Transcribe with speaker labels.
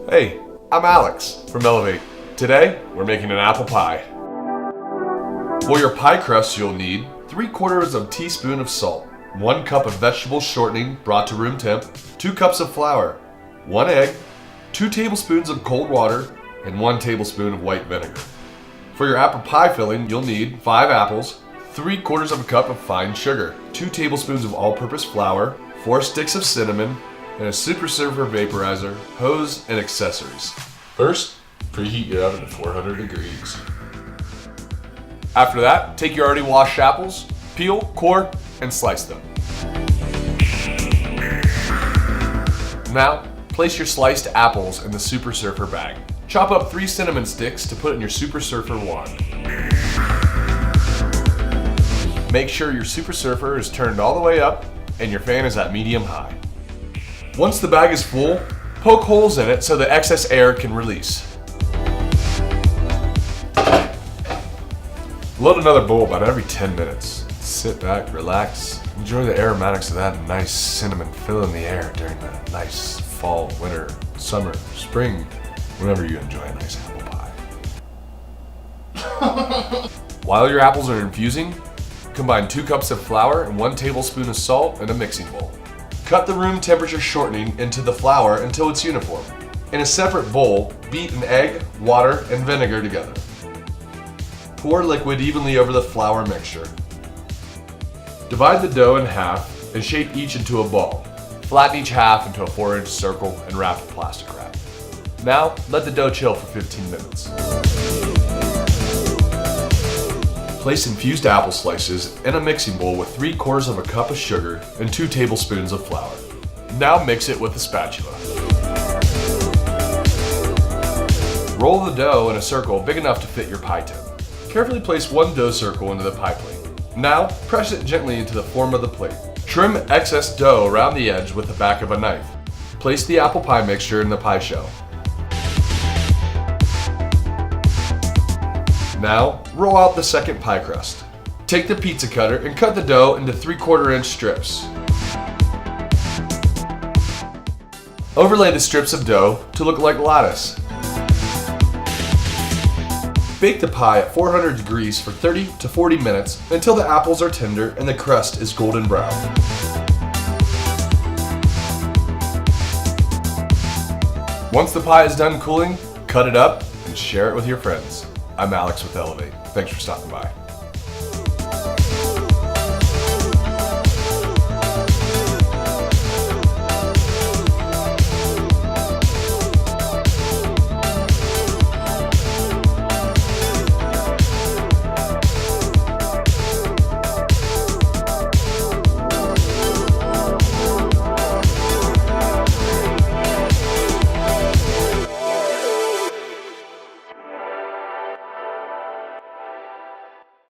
Speaker 1: Hey, I'm Alex from ELEV8. Today, we're making an apple pie. For your pie crust, you'll need 3/4 of a teaspoon of salt, 1 cup of vegetable shortening brought to room temp, 2 cups of flour, 1 egg, 2 tablespoons of cold water, and 1 tablespoon of white vinegar. For your apple pie filling, you'll need 5 apples, 3/4 of a cup of fine sugar, 2 tablespoons of all-purpose flour, 4 sticks of cinnamon, and a Super Surfer Vaporizer, hose, and accessories. First, preheat your oven to 400 degrees. After that, take your already washed apples, peel, core, and slice them. Now, place your sliced apples in the Super Surfer bag. Chop up 3 cinnamon sticks to put in your Super Surfer wand. Make sure your Super Surfer is turned all the way up and your fan is at medium high. Once the bag is full, poke holes in it so the excess air can release. Load another bowl about every 10 minutes. Sit back, relax, enjoy the aromatics of that nice cinnamon filling the air during the nice fall, winter, summer, spring, whenever you enjoy a nice apple pie. While your apples are infusing, combine 2 cups of flour and 1 tablespoon of salt in a mixing bowl. Cut the room temperature shortening into the flour until it's uniform. In a separate bowl, beat an egg, water, and vinegar together. Pour liquid evenly over the flour mixture. Divide the dough in half and shape each into a ball. Flatten each half into a 4-inch circle and wrap with plastic wrap. Now, let the dough chill for 15 minutes. Place infused apple slices in a mixing bowl with 3/4 of a cup of sugar and 2 tablespoons of flour. Now mix it with a spatula. Roll the dough in a circle big enough to fit your pie tin. Carefully place 1 dough circle into the pie plate. Now, press it gently into the form of the plate. Trim excess dough around the edge with the back of a knife. Place the apple pie mixture in the pie shell. Now, roll out the second pie crust. Take the pizza cutter and cut the dough into 3/4-inch strips. Overlay the strips of dough to look like lattice. Bake the pie at 400 degrees for 30 to 40 minutes until the apples are tender and the crust is golden brown. Once the pie is done cooling, cut it up and share it with your friends. I'm Alex with ELEV8. Thanks for stopping by.